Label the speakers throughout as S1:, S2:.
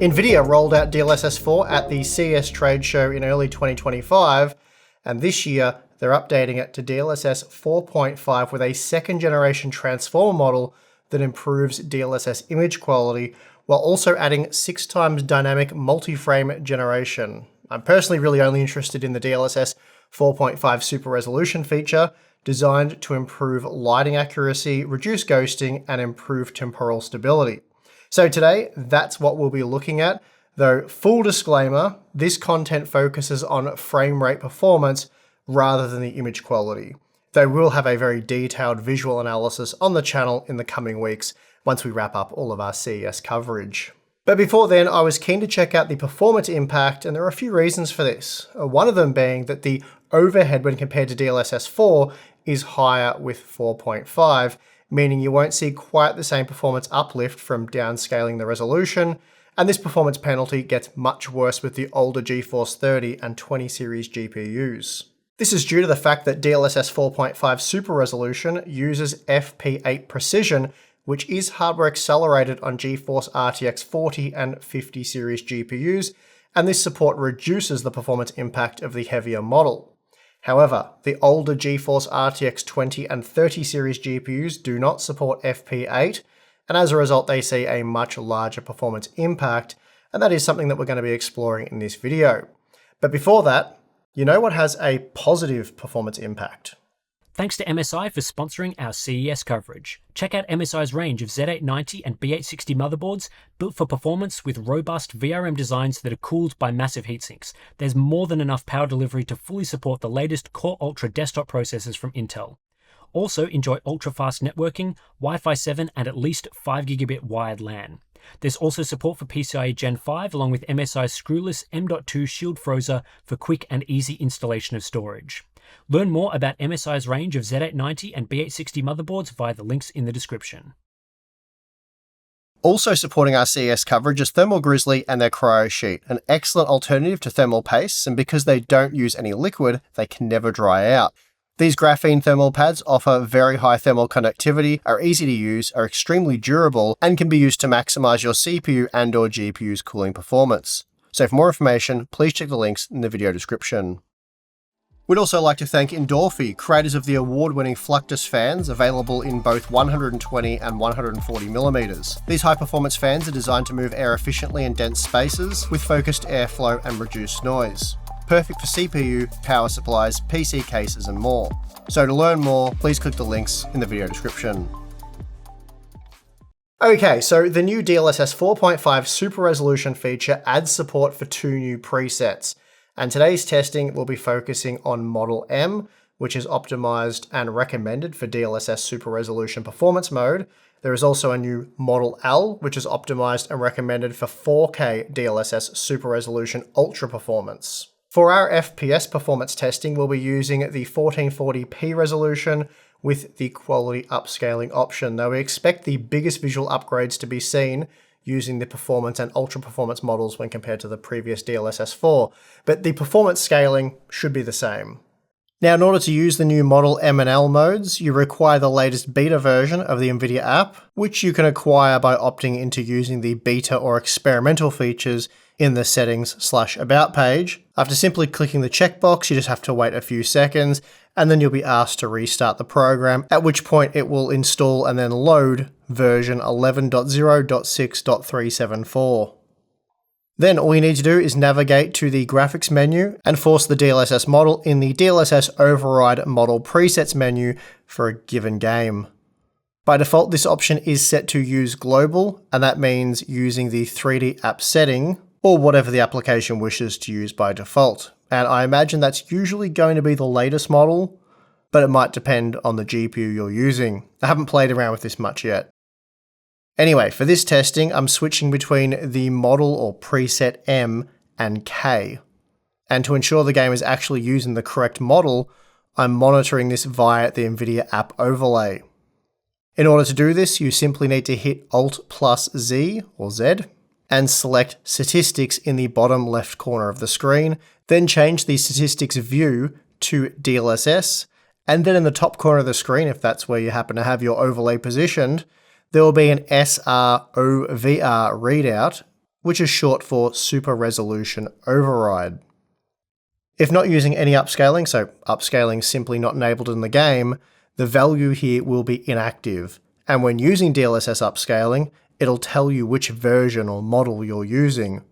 S1: NVIDIA rolled out DLSS 4 at the CES trade show in early 2025, and this year they're updating it to DLSS 4.5 with a second generation transformer model that improves DLSS image quality while also adding 6 times dynamic multi-frame generation. I'm personally really only interested in the DLSS 4.5 super resolution feature, designed to improve lighting accuracy, reduce ghosting, and improve temporal stability. So today, that's what we'll be looking at, though full disclaimer, this content focuses on frame rate performance rather than the image quality. Though we'll have a very detailed visual analysis on the channel in the coming weeks once we wrap up all of our CES coverage. But before then, I was keen to check out the performance impact, and there are a few reasons for this. One of them being that the overhead when compared to DLSS 4 is higher with 4.5, meaning you won't see quite the same performance uplift from downscaling the resolution, and this performance penalty gets much worse with the older GeForce 30 and 20 series GPUs. This is due to the fact that DLSS 4.5 Super Resolution uses FP8 precision, which is hardware accelerated on GeForce RTX 40 and 50 series GPUs, and this support reduces the performance impact of the heavier model. However, the older GeForce RTX 20 and 30 series GPUs do not support FP8, and as a result they see a much larger performance impact, and that is something that we're going to be exploring in this video. But before that, you know what has a positive performance impact?
S2: Thanks to MSI for sponsoring our CES coverage. Check out MSI's range of Z890 and B860 motherboards built for performance with robust VRM designs that are cooled by massive heatsinks. There's more than enough power delivery to fully support the latest Core Ultra desktop processors from Intel. Also enjoy ultra-fast networking, Wi-Fi 7 and at least 5 gigabit wired LAN. There's also support for PCIe Gen 5 along with MSI's screwless M.2 Shield Frozer for quick and easy installation of storage. Learn more about MSI's range of Z890 and B860 motherboards via the links in the description.
S1: Also supporting our CES coverage is Thermal Grizzly and their Cryo Sheet, an excellent alternative to thermal pastes, and because they don't use any liquid, they can never dry out. These graphene thermal pads offer very high thermal conductivity, are easy to use, are extremely durable, and can be used to maximize your CPU and/or GPU's cooling performance. So for more information, please check the links in the video description. We'd also like to thank Endorphy, creators of the award-winning Fluctus fans, available in both 120 and 140mm. These high-performance fans are designed to move air efficiently in dense spaces, with focused airflow and reduced noise. Perfect for CPU, power supplies, PC cases, and more. So to learn more, please click the links in the video description. Okay, so the new DLSS 4.5 Super Resolution feature adds support for 2 new presets. And today's testing will be focusing on Model M, which is optimized and recommended for DLSS Super Resolution Performance Mode. There is also a new Model L, which is optimized and recommended for 4K DLSS Super Resolution Ultra Performance. For our FPS performance testing, we'll be using the 1440p resolution with the quality upscaling option, though we expect the biggest visual upgrades to be seen using the performance and ultra performance models when compared to the previous DLSS 4, but the performance scaling should be the same. Now, in order to use the new Model M and L modes, you require the latest beta version of the NVIDIA app, which you can acquire by opting into using the beta or experimental features in the settings/about page. After simply clicking the checkbox, you just have to wait a few seconds, and then you'll be asked to restart the program, at which point it will install and then load version 11.0.6.374. Then all you need to do is navigate to the graphics menu and force the DLSS model in the DLSS Override Model Presets menu for a given game. By default, this option is set to use global, and that means using the 3D app setting or whatever the application wishes to use by default. And I imagine that's usually going to be the latest model, but it might depend on the GPU you're using. I haven't played around with this much yet. Anyway, for this testing, I'm switching between the model or preset M and K. And to ensure the game is actually using the correct model, I'm monitoring this via the NVIDIA app overlay. In order to do this, you simply need to hit Alt+Z or Z and select Statistics in the bottom left corner of the screen, then change the statistics view to DLSS, and then in the top corner of the screen, if that's where you happen to have your overlay positioned, there will be an SROVR readout, which is short for Super Resolution Override. If not using any upscaling, so upscaling simply not enabled in the game, the value here will be inactive. And when using DLSS upscaling, it'll tell you which version or model you're using.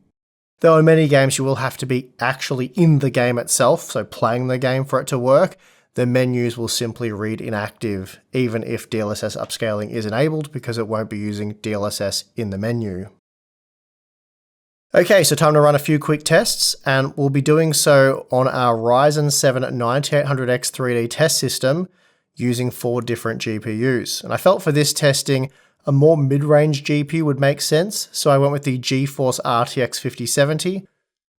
S1: Though in many games you will have to be actually in the game itself, so playing the game for it to work, the menus will simply read inactive, even if DLSS upscaling is enabled, because it won't be using DLSS in the menu. Okay, so time to run a few quick tests, and we'll be doing so on our Ryzen 7 9800X 3D test system using 4 different GPUs. And I felt for this testing, a more mid-range GPU would make sense, so I went with the GeForce RTX 5070,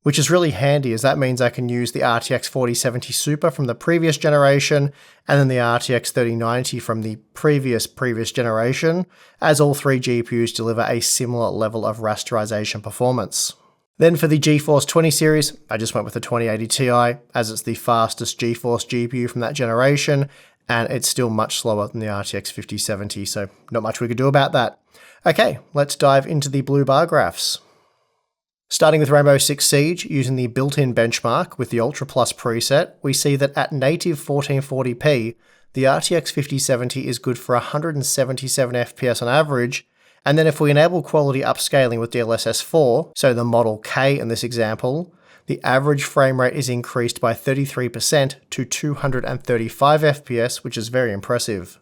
S1: which is really handy as that means I can use the RTX 4070 Super from the previous generation and then the RTX 3090 from the previous generation, as all 3 GPUs deliver a similar level of rasterization performance. Then for the GeForce 20 series, I just went with the 2080 Ti as it's the fastest GeForce GPU from that generation, and it's still much slower than the RTX 5070, so not much we could do about that. Okay, let's dive into the blue bar graphs. Starting with Rainbow Six Siege, using the built-in benchmark with the Ultra Plus preset, we see that at native 1440p, the RTX 5070 is good for 177 FPS on average, and then if we enable quality upscaling with DLSS 4, so the Model K in this example, the average frame rate is increased by 33% to 235 FPS, which is very impressive.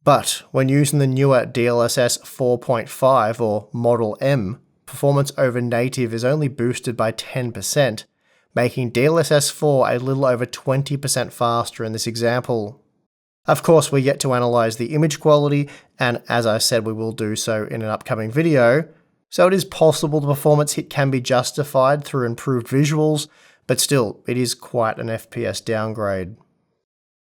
S1: But when using the newer DLSS 4.5 or Model M, performance over native is only boosted by 10%, making DLSS 4 a little over 20% faster in this example. Of course, we're yet to analyze the image quality, and as I said, we will do so in an upcoming video, so it is possible the performance hit can be justified through improved visuals, but still, it is quite an FPS downgrade.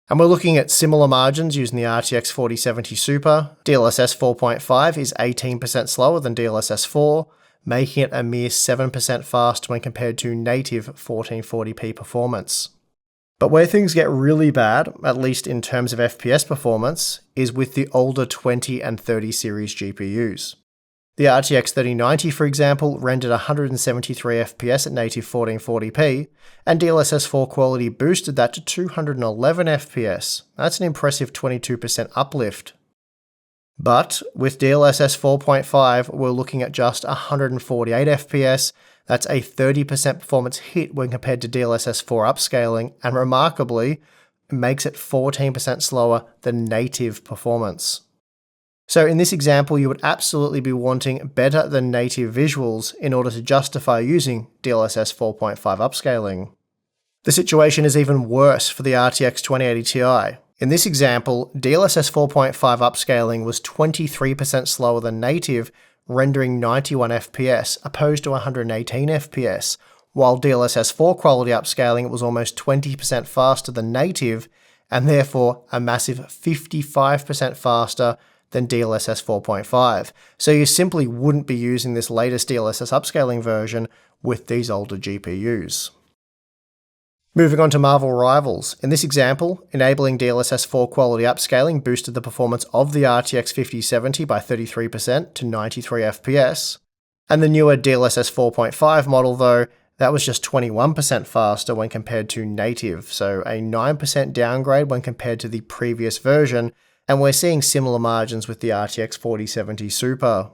S1: And we're looking at similar margins using the RTX 4070 Super. DLSS 4.5 is 18% slower than DLSS 4, making it a mere 7% faster when compared to native 1440p performance. But where things get really bad, at least in terms of FPS performance, is with the older 20 and 30 series GPUs. The RTX 3090, for example, rendered 173 FPS at native 1440p, and DLSS 4 quality boosted that to 211 FPS. That's an impressive 22% uplift. But with DLSS 4.5, we're looking at just 148 FPS. That's a 30% performance hit when compared to DLSS 4 upscaling, and remarkably, it makes it 14% slower than native performance. So in this example, you would absolutely be wanting better than native visuals in order to justify using DLSS 4.5 upscaling. The situation is even worse for the RTX 2080 Ti. In this example, DLSS 4.5 upscaling was 23% slower than native, rendering 91 FPS opposed to 118 FPS, while DLSS 4 quality upscaling was almost 20% faster than native, and therefore a massive 55% faster than DLSS 4.5. So you simply wouldn't be using this latest DLSS upscaling version with these older GPUs. Moving on to Marvel Rivals. In this example, enabling DLSS 4 quality upscaling boosted the performance of the RTX 5070 by 33% to 93 FPS. And the newer DLSS 4.5 model though, that was just 21% faster when compared to native, so a 9% downgrade when compared to the previous version, and we're seeing similar margins with the RTX 4070 Super.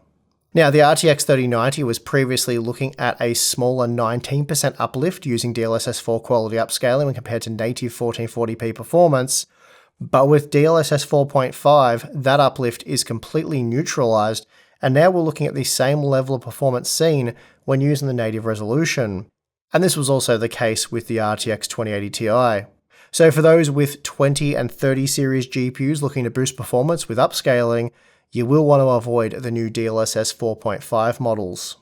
S1: Now, the RTX 3090 was previously looking at a smaller 19% uplift using DLSS 4 quality upscaling when compared to native 1440p performance, but with DLSS 4.5, that uplift is completely neutralized, and now we're looking at the same level of performance seen when using the native resolution. And this was also the case with the RTX 2080 Ti. So for those with 20 and 30 series GPUs looking to boost performance with upscaling, you will want to avoid the new DLSS 4.5 models.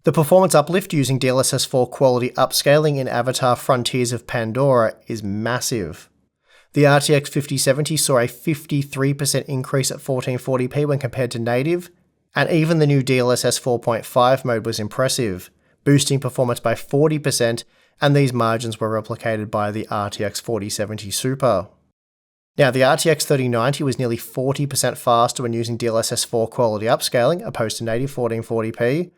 S1: The performance uplift using DLSS 4 quality upscaling in Avatar Frontiers of Pandora is massive. The RTX 5070 saw a 53% increase at 1440p when compared to native, and even the new DLSS 4.5 mode was impressive, boosting performance by 40%, and these margins were replicated by the RTX 4070 Super. Now, the RTX 3090 was nearly 40% faster when using DLSS 4 quality upscaling opposed to native 1440p,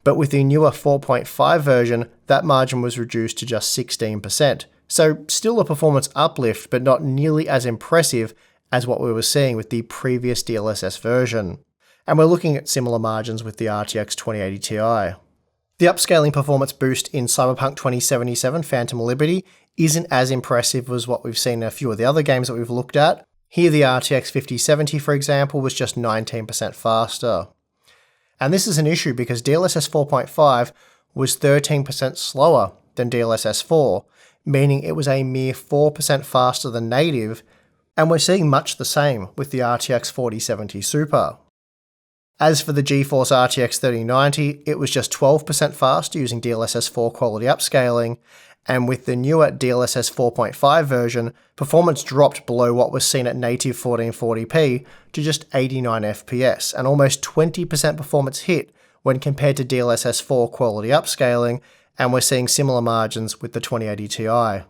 S1: But with the newer 4.5 version, that margin was reduced to just 16%. So still a performance uplift, but not nearly as impressive as what we were seeing with the previous DLSS version. And we're looking at similar margins with the RTX 2080 Ti. The upscaling performance boost in Cyberpunk 2077 Phantom Liberty isn't as impressive as what we've seen in a few of the other games that we've looked at. Here the RTX 5070, for example, was just 19% faster. And this is an issue because DLSS 4.5 was 13% slower than DLSS 4, meaning it was a mere 4% faster than native, and we're seeing much the same with the RTX 4070 Super. As for the GeForce RTX 3090, it was just 12% faster using DLSS 4 quality upscaling, and with the newer DLSS 4.5 version, performance dropped below what was seen at native 1440p to just 89 FPS, an almost 20% performance hit when compared to DLSS 4 quality upscaling, and we're seeing similar margins with the 2080 Ti.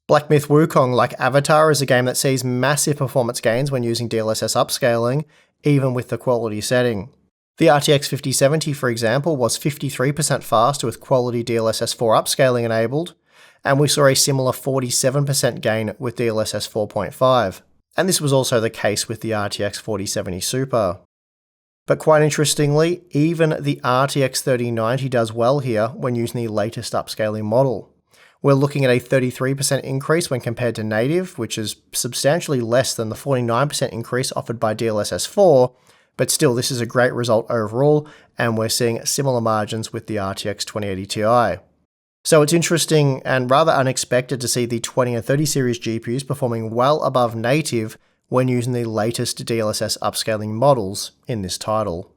S1: Black Myth Wukong, like Avatar, is a game that sees massive performance gains when using DLSS upscaling, even with the quality setting. The RTX 5070, for example, was 53% faster with quality DLSS 4 upscaling enabled, and we saw a similar 47% gain with DLSS 4.5. And this was also the case with the RTX 4070 Super. But quite interestingly, even the RTX 3090 does well here when using the latest upscaling model. We're looking at a 33% increase when compared to native, which is substantially less than the 49% increase offered by DLSS 4, but still this is a great result overall, and we're seeing similar margins with the RTX 2080 Ti. So it's interesting and rather unexpected to see the 20 and 30 series GPUs performing well above native when using the latest DLSS upscaling models in this title.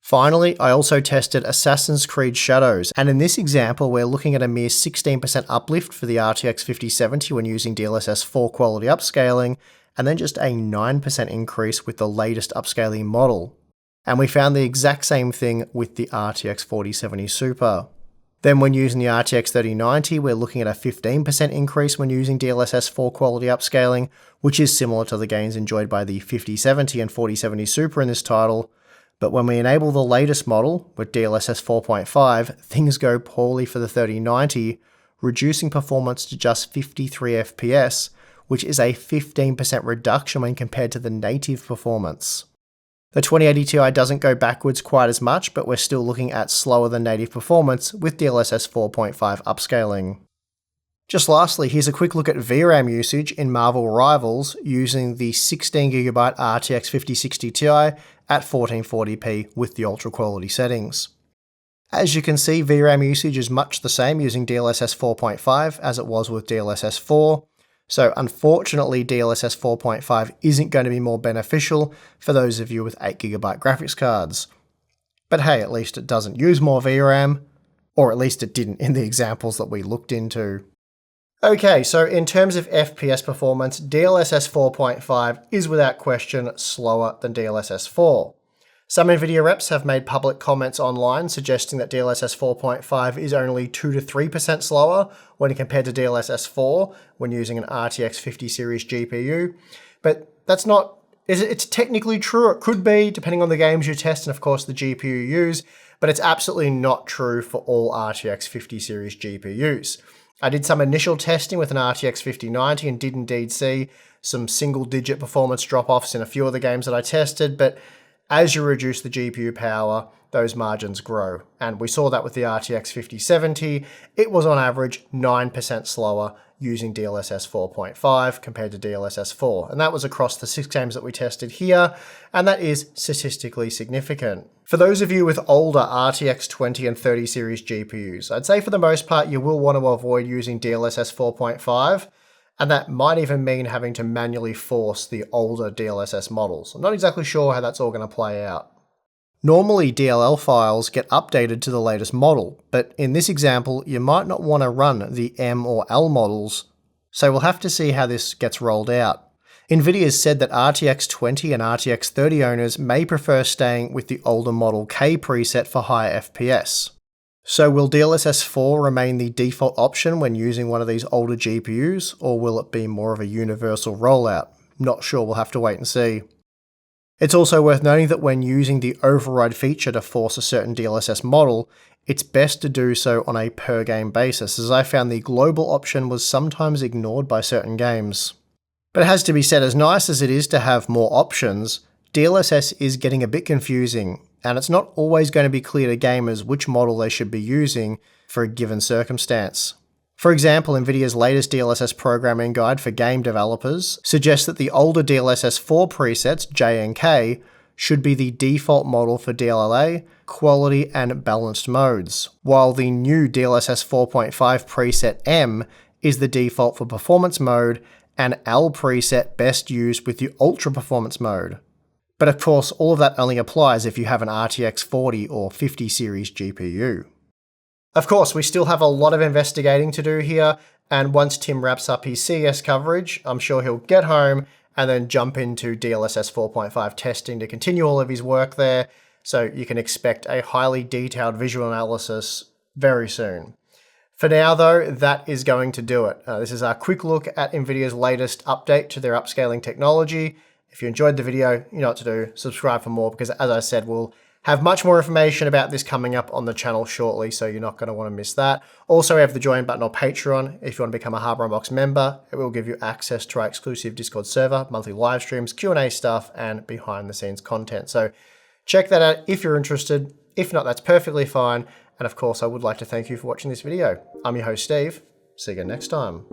S1: Finally, I also tested Assassin's Creed Shadows, and in this example we're looking at a mere 16% uplift for the RTX 5070 when using DLSS 4 quality upscaling, and then just a 9% increase with the latest upscaling model. And we found the exact same thing with the RTX 4070 Super. Then when using the RTX 3090, we're looking at a 15% increase when using DLSS 4 quality upscaling, which is similar to the gains enjoyed by the 5070 and 4070 Super in this title. But when we enable the latest model with DLSS 4.5, things go poorly for the 3090, reducing performance to just 53 FPS, which is a 15% reduction when compared to the native performance. The 2080 Ti doesn't go backwards quite as much, but we're still looking at slower than native performance with DLSS 4.5 upscaling. Just lastly, here's a quick look at VRAM usage in Marvel Rivals using the 16GB RTX 5060 Ti at 1440p with the ultra quality settings. As you can see, VRAM usage is much the same using DLSS 4.5 as it was with DLSS 4, so unfortunately DLSS 4.5 isn't going to be more beneficial for those of you with 8GB graphics cards. But hey, at least it doesn't use more VRAM, or at least it didn't in the examples that we looked into. Okay, so in terms of FPS performance, DLSS 4.5 is without question slower than DLSS 4. Some NVIDIA reps have made public comments online suggesting that DLSS 4.5 is only 2 to 3% slower when compared to DLSS 4 when using an RTX 50 series GPU, but that's not, it's technically true, it could be depending on the games you test and of course the GPU you use, but it's absolutely not true for all RTX 50 series GPUs. I did some initial testing with an RTX 5090 and did indeed see some single-digit performance drop-offs in a few of the games that I tested, but as you reduce the GPU power, those margins grow. And we saw that with the RTX 5070. It was on average 9% slower using DLSS 4.5 compared to DLSS 4. And that was across the 6 games that we tested here, and that is statistically significant. For those of you with older RTX 20 and 30 series GPUs, I'd say for the most part you will want to avoid using DLSS 4.5, and that might even mean having to manually force the older DLSS models. I'm not exactly sure how that's all going to play out. Normally DLL files get updated to the latest model, but in this example you might not want to run the M or L models, so we'll have to see how this gets rolled out. NVIDIA has said that RTX 20 and RTX 30 owners may prefer staying with the older Model K preset for higher FPS. So will DLSS 4 remain the default option when using one of these older GPUs, or will it be more of a universal rollout? Not sure, we'll have to wait and see. It's also worth noting that when using the override feature to force a certain DLSS model, it's best to do so on a per game basis, as I found the global option was sometimes ignored by certain games. But it has to be said, as nice as it is to have more options, DLSS is getting a bit confusing, and it's not always going to be clear to gamers which model they should be using for a given circumstance. For example, NVIDIA's latest DLSS programming guide for game developers suggests that the older DLSS 4 presets, J and K, should be the default model for DLLA, quality, and balanced modes, while the new DLSS 4.5 preset M is the default for performance mode and L preset best used with the ultra performance mode. But of course, all of that only applies if you have an RTX 40 or 50 series GPU. Of course, we still have a lot of investigating to do here, and once Tim wraps up his CES coverage, I'm sure he'll get home and then jump into DLSS 4.5 testing to continue all of his work there, so you can expect a highly detailed visual analysis very soon. For now though, that is going to do it. This is our quick look at NVIDIA's latest update to their upscaling technology. If you enjoyed the video, you know what to do. Subscribe for more, because as I said, we'll have much more information about this coming up on the channel shortly, so you're not going to want to miss that. Also, we have the join button on Patreon. If you want to become a Hardware Unboxed member, it will give you access to our exclusive Discord server, monthly live streams, Q&A stuff, and behind the scenes content. So check that out if you're interested. If not, that's perfectly fine. And of course, I would like to thank you for watching this video. I'm your host, Steve. See you again next time.